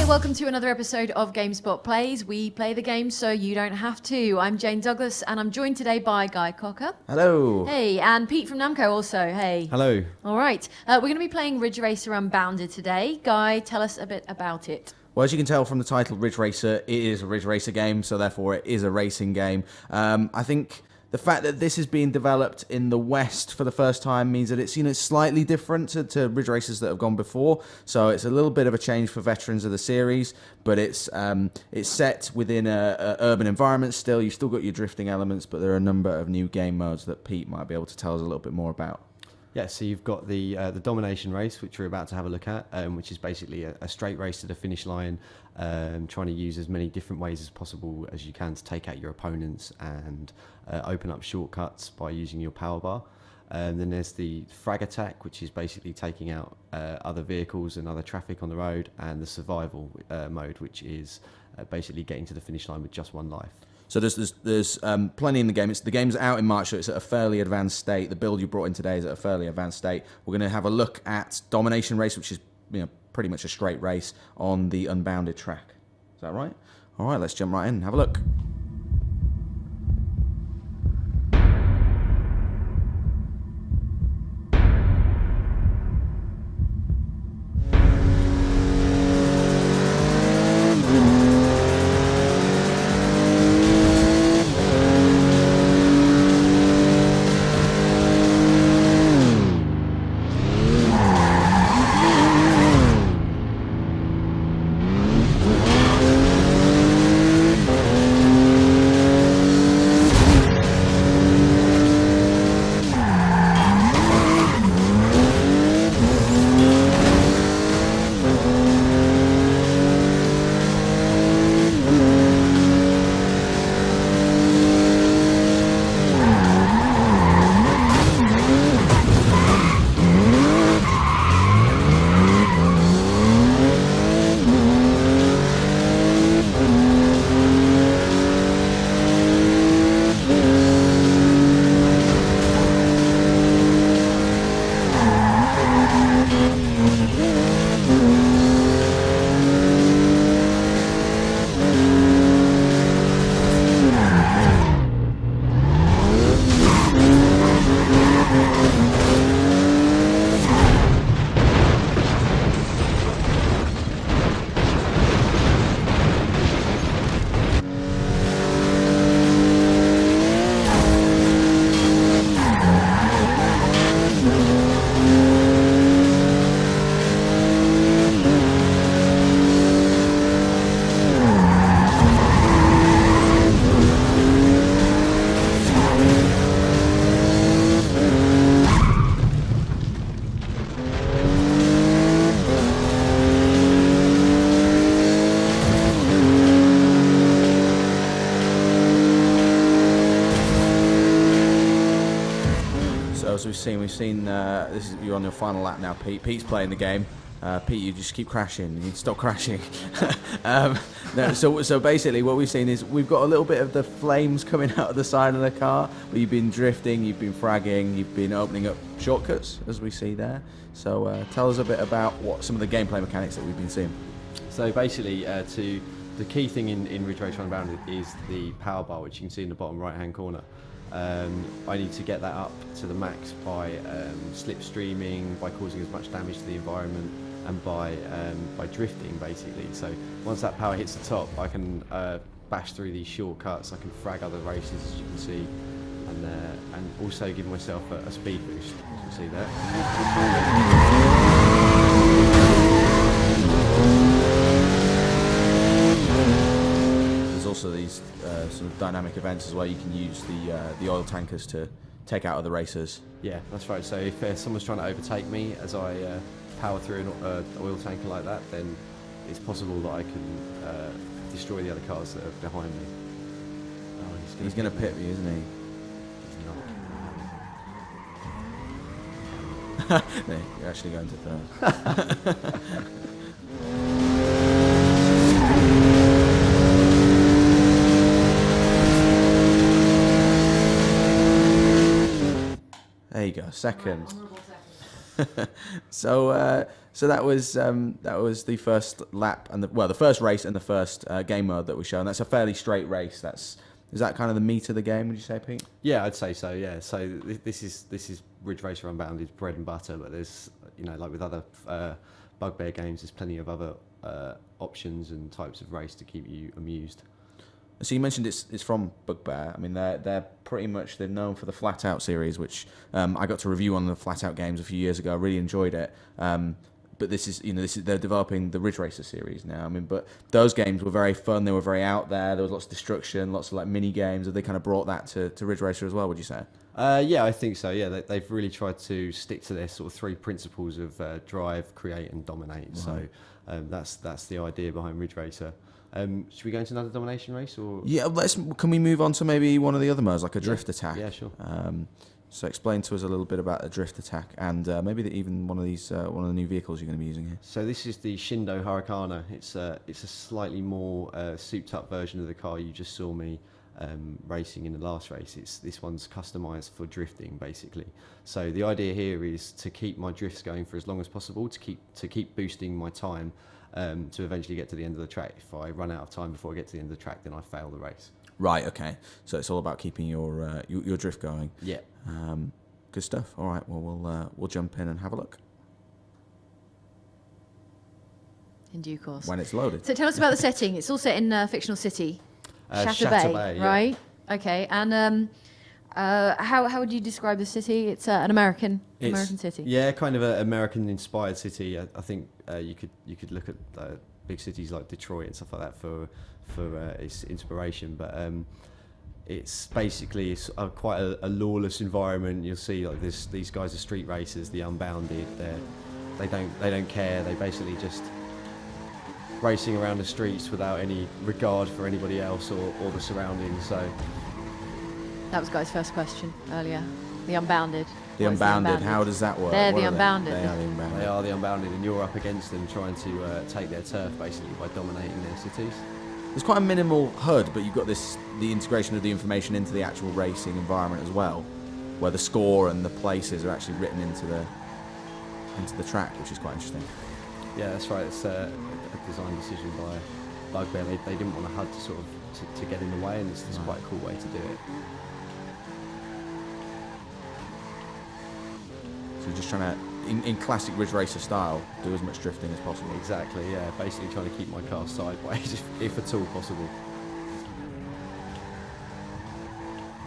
welcome to another episode of GameSpot Plays. We play the game so you don't have to. I'm Jane Douglas, and I'm joined today by Guy Cocker. Hello. Hey, and Pete from Namco also. Hey. Hello. All right. We're going to be playing Ridge Racer Unbounded today. Guy, tell us a bit about it. Well, as you can tell from the title, Ridge Racer, it is a Ridge Racer game, so therefore it is a racing game. I think the fact that this is being developed in the West for the first time means that it's slightly different to Ridge Racers that have gone before. So it's a little bit of a change for veterans of the series, but it's set within a urban environment still. You've still got your drifting elements, but there are a number of new game modes that Pete might be able to tell us a little bit more about. Yeah, so you've got the domination race, which we're about to have a look at, which is basically a straight race to the finish line, trying to use as many different ways as possible as you can to take out your opponents and open up shortcuts by using your power bar. Then there's the frag attack, which is basically taking out other vehicles and other traffic on the road, and the survival mode, which is basically getting to the finish line with just one life. So there's plenty in the game. The game's out in March, so it's at a fairly advanced state. The build you brought in today is at a fairly advanced state. We're going to have a look at Domination Race, which is pretty much a straight race on the Unbounded track. Is that right? All right, let's jump right in and have a look. As we've seen this is, you're on your final lap now, Pete. Pete's playing the game. Pete, you just keep crashing. You need to stop crashing. So basically what we've seen is we've got a little bit of the flames coming out of the side of the car, but you've been drifting, you've been fragging, you've been opening up shortcuts, as we see there. So tell us a bit about what some of the gameplay mechanics that we've been seeing. So basically, the key thing in Ridge Racer Unbounded is the power bar, which you can see in the bottom right-hand corner. I need to get that up to the max by slipstreaming, by causing as much damage to the environment, and by drifting, basically. So once that power hits the top, I can bash through these shortcuts, I can frag other races, as you can see, and also give myself a speed boost, as you can see there. Also these sort of dynamic events as well. You can use the oil tankers to take out other racers. Yeah, that's right. So if someone's trying to overtake me as I power through an oil tanker like that, then it's possible that I can destroy the other cars that are behind me. Oh, he's going to pit me, isn't he? He's not. No, you're actually going to third. There you go, second. So that was the first lap and the first race and the first game mode that we show, and that's a fairly straight race. Is that kind of the meat of the game? Would you say, Pete? Yeah, I'd say so. Yeah, so this is Ridge Racer Unbounded bread and butter, but there's like with other Bugbear games, there's plenty of other options and types of race to keep you amused. So you mentioned it's from Bugbear. I mean, they're pretty much, they're known for the Flat Out series, which I got to review on the Flat Out games a few years ago. I really enjoyed it. But they're developing the Ridge Racer series now. I mean, but those games were very fun. They were very out there. There was lots of destruction, lots of like mini games. Have they kind of brought that to Ridge Racer as well? Would you say? Yeah, I think so. Yeah, they've really tried to stick to their sort of three principles of drive, create, and dominate. Right. So that's the idea behind Ridge Racer. Should we go into another domination race, or? Yeah, can we move on to maybe one of the other modes, like a drift attack? Yeah, sure. So explain to us a little bit about the drift attack and maybe even one of the new vehicles you're going to be using here. So this is the Shindo Hurricane. It's a slightly more souped up version of the car you just saw me racing in the last race. This one's customized for drifting, basically. So the idea here is to keep my drifts going for as long as possible, to keep boosting my time to eventually get to the end of the track. If I run out of time before I get to the end of the track, then I fail the race. Right. Okay. So it's all about keeping your drift going. Yeah. Good stuff. All right. Well, we'll jump in and have a look In due course. when it's loaded. So tell us about the setting. It's all set in a fictional city, Shatter Bay, yeah. right? Okay. And how would you describe the city? It's an American city. Yeah, kind of an American-inspired city. I think you could look at big cities like Detroit and stuff like that for its inspiration, but it's basically quite a lawless environment. You'll see like these guys are street racers, the Unbounded. They don't care. They basically just racing around the streets without any regard for anybody else or the surroundings. So That was Guy's first question earlier. The Unbounded. The Unbounded. How does that work? They're What the are Unbounded. They are the Unbounded. they are the Unbounded, and you're up against them trying to take their turf basically by dominating their cities. There's quite a minimal HUD, but you've got the integration of the information into the actual racing environment as well, where the score and the places are actually written into the track, which is quite interesting. Yeah, that's right. It's a design decision by Bugbear. They didn't want a HUD to sort of to get in the way, and it's quite a cool way to do it. So you're just trying to, in classic Ridge Racer style, do as much drifting as possible. Exactly, yeah. Basically trying to keep my car sideways, if at all possible.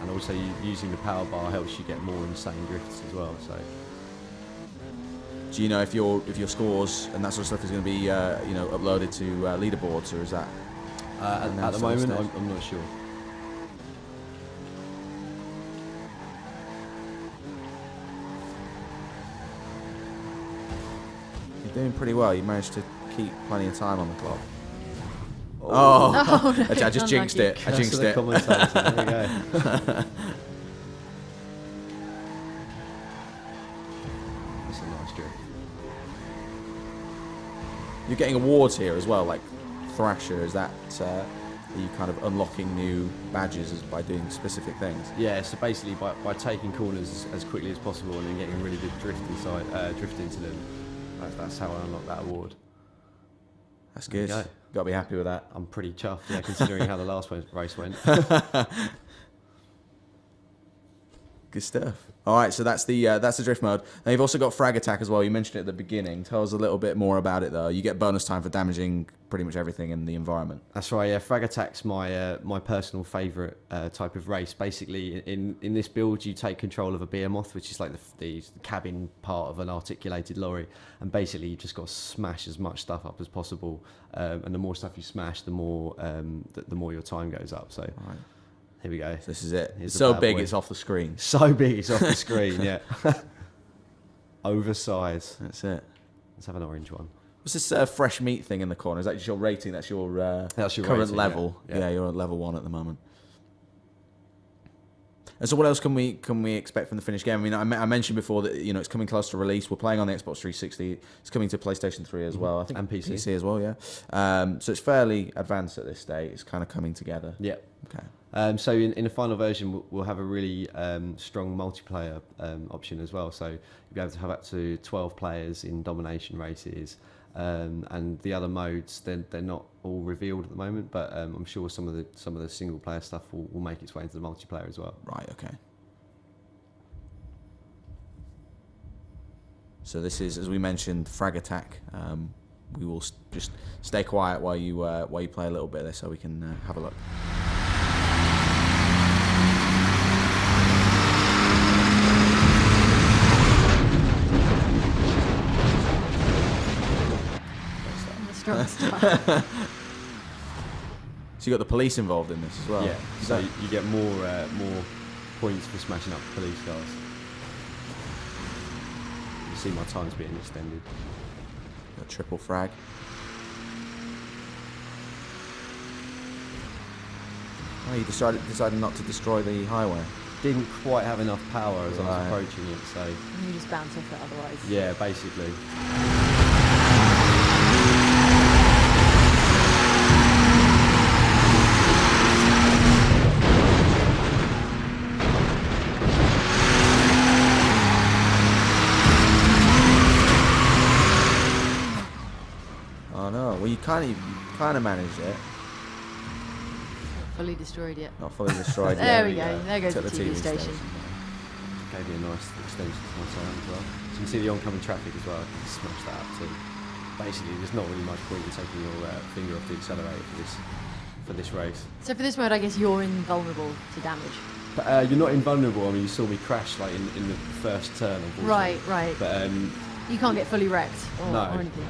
And also using the power bar helps you get more insane drifts as well. So. Do you know if your scores and that sort of stuff is going to be uploaded to leaderboards, or is that? At the moment, I'm not sure. You're doing pretty well. You managed to keep plenty of time on the clock. Oh, I just jinxed it. I jinxed it. There we go. That's a nice drift. You're getting awards here as well, like Thrasher. Is that are you kind of unlocking new badges by doing specific things? Yeah, so basically by taking corners as quickly as possible and then getting a really good drift into them, that's how I unlock that award. That's good. Got to be happy with that. I'm pretty chuffed, yeah, considering how the last race went. Good stuff. All right, so that's the drift mode. Now you've also got frag attack as well. You mentioned it at the beginning. Tell us a little bit more about it, though. You get bonus time for damaging pretty much everything in the environment. That's right. Yeah, frag attack's my personal favourite type of race. Basically, in this build, you take control of a behemoth, which is like the cabin part of an articulated lorry, and basically you just got to smash as much stuff up as possible. And the more stuff you smash, the more your time goes up. So. All right. Here we go. So this is it. It's so big, it's off the screen. So big, it's off the screen, yeah. Oversized. That's it. Let's have an orange one. What's this fresh meat thing in the corner? Is that just your rating? That's your current rating, level? Yeah, you're at level 1 at the moment. And so what else can we expect from the finished game? I mean, I mentioned before that it's coming close to release. We're playing on the Xbox 360. It's coming to PlayStation 3 as well. I think and PC as well. Yeah. So it's fairly advanced at this stage. It's kind of coming together. Yeah. Okay. So in the final version, we'll have a really strong multiplayer option as well. So you'll be able to have up to 12 players in domination races, and the other modes they're not all revealed at the moment, but I'm sure some of the single player stuff will make its way into the multiplayer as well. Right. Okay. So this is, as we mentioned, frag attack. We will just stay quiet while you play a little bit of this, so we can have a look. Strong start. So you got the police involved in this as well. Yeah. So you get more points for smashing up police cars. You see my time's being extended. Got triple frag. Oh, you decided not to destroy the highway. Didn't quite have enough power as I was Right. approaching it, so You just bounce off it otherwise. yeah, basically. Oh no! Well, you kind of managed it. Fully destroyed yet. Not fully destroyed. There yet. we go. There goes Took the TV station. Gave me a nice extension to my time as well. So you can see the oncoming traffic as well. I can smash that up too. Basically, there's not really much point in taking your finger off the accelerator for this race. So for this mode, I guess you're invulnerable to damage. But you're not invulnerable. I mean, you saw me crash like in the first turn, unfortunately. Right. But You can't get fully wrecked or, No. or anything.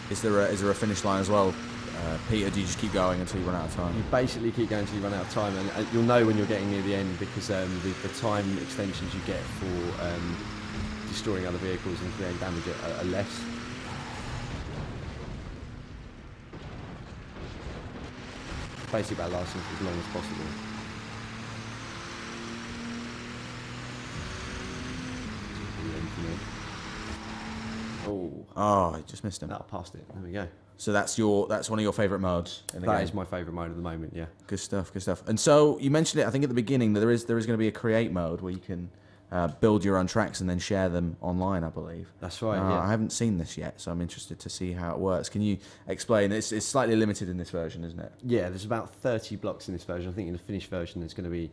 Is there a finish line as well, Peter? Do you just keep going until you run out of time? you basically keep going until you run out of time, and you'll know when you're getting near the end because the time extensions you get for destroying other vehicles and creating damage are less. Basically about lasting for as long as possible. Oh, Oh, I just missed him. no, I passed it. There we go. So that's one of your favourite modes in the That game. is my favourite mode at the moment, yeah. Good stuff. Good stuff. And so you mentioned it, I think at the beginning, that there is going to be a create mode where you can build your own tracks and then share them online, I believe. That's right, yeah. I haven't seen this yet, so I'm interested to see how it works. Can you explain? It's slightly limited in this version, isn't it? Yeah, there's about 30 blocks in this version. I think in the finished version there's going to be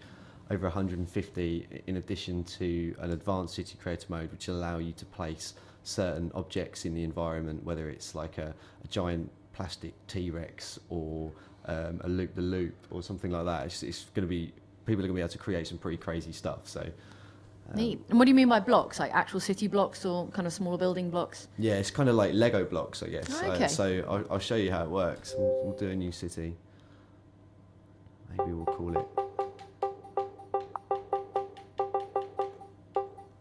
over 150 in addition to an advanced city creator mode which will allow you to place certain objects in the environment, whether it's like a giant plastic T-Rex or a loop-the-loop or something like that. It's going to be, people are going to be able to create some pretty crazy stuff. So Neat. And what do you mean by blocks? Like actual city blocks or kind of smaller building blocks? yeah, it's kind of like Lego blocks, I guess. Oh, okay. So I'll show you how it works. We'll do a new city. Maybe we'll call it.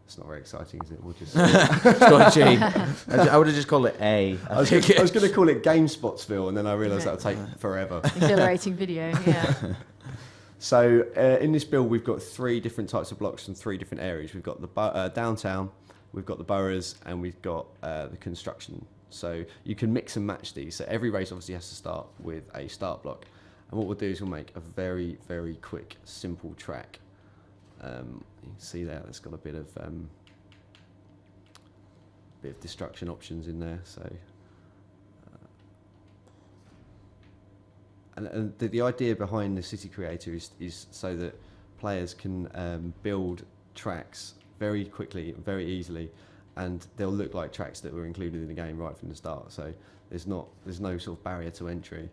It's not very exciting, is it? We'll just. It's got a G. I would have just called it A. I was going to call it GameSpotsville, and then I realised that would take forever. Exhilarating video, yeah. So in this build, we've got 3 different types of blocks from 3 different areas. We've got the downtown, we've got the boroughs, and we've got the construction. So you can mix and match these. So every race obviously has to start with a start block. And what we'll do is we'll make a very, very quick, simple track. You can see there, it's got a bit of destruction options in there. So, and the idea behind the city creator is so that players can build tracks very quickly, very easily, and they'll look like tracks that were included in the game right from the start. So there's no sort of barrier to entry.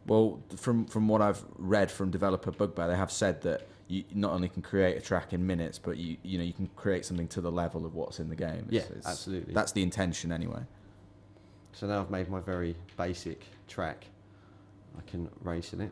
Well, from what I've read from developer Bugbear, they have said that you not only can create a track in minutes, but you can create something to the level of what's in the game. Yeah, absolutely. That's the intention anyway. So now I've made my very basic track. I can race in it.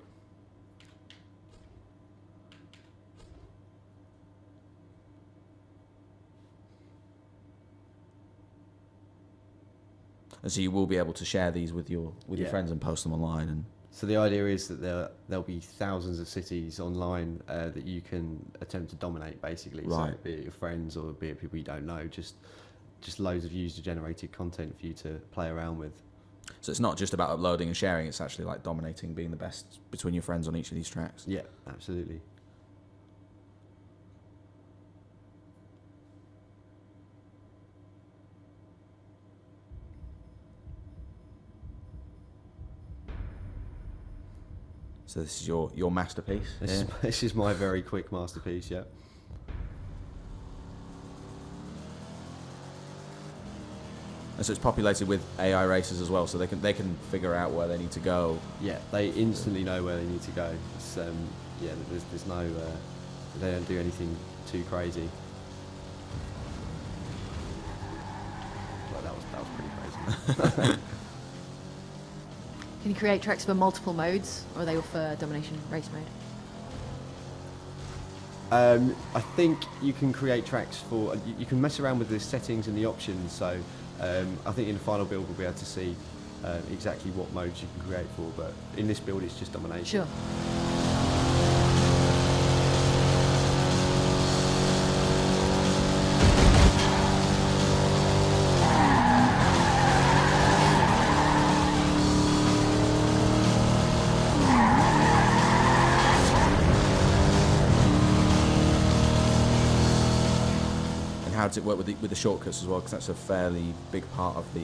And so you will be able to share these with your friends and post them online and So the idea is that there'll be thousands of cities online that you can attempt to dominate, basically. Right. So be it your friends or be it people you don't know, just loads of user-generated content for you to play around with. So it's not just about uploading and sharing, it's actually like dominating, being the best between your friends on each of these tracks. Yeah, absolutely. So this is your masterpiece. This is my very quick masterpiece, yeah. And so it's populated with AI racers as well, so they can figure out where they need to go. Yeah, they instantly know where they need to go. It's, yeah, there's no, they don't do anything too crazy. Well, that was pretty crazy. Can you create tracks for multiple modes, or are they all for domination race mode? I think you can create tracks for. You can mess around with the settings and the options. So I think in the final build we'll be able to see exactly what modes you can create for. But in this build, it's just domination. Sure. How does it work with the shortcuts as well? Because that's a fairly big part of the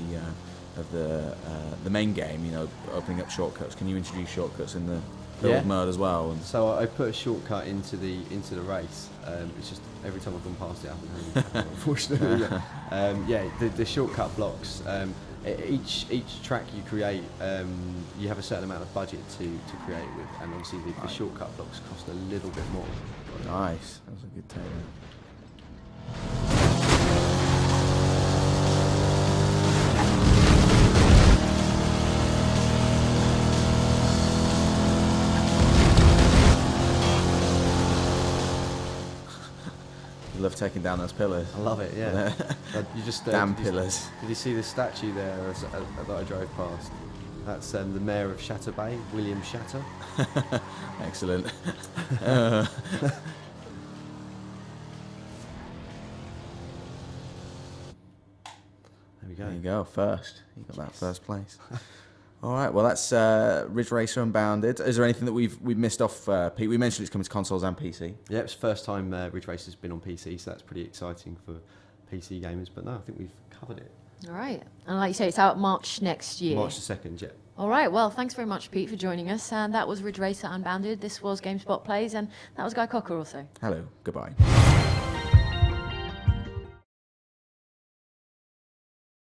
main game. You know, opening up shortcuts. Can you introduce shortcuts in the build mode as well? And so I put a shortcut into the race. It's just every time I've gone past it, I haven't really happened, unfortunately. The shortcut blocks. Each track you create, you have a certain amount of budget to create with, and obviously the shortcut blocks cost a little bit more. Nice, that was a good take. You love taking down those pillars. I love it, yeah. You just damn pillars. Did you see the statue there that I drove past? That's the mayor of Shatter Bay, William Shatter. Excellent. There you go, first. You got that first place. All right, well, that's Ridge Racer Unbounded. Is there anything that we've missed off, Pete? We mentioned it's coming to consoles and PC. Yeah, it's the first time Ridge Racer's been on PC, so that's pretty exciting for PC gamers. But no, I think we've covered it. All right. And like you say, it's out March next year. March the 2nd, yeah. All right. Well, thanks very much, Pete, for joining us. And that was Ridge Racer Unbounded. This was GameSpot Plays, and that was Guy Cocker also. Hello, goodbye.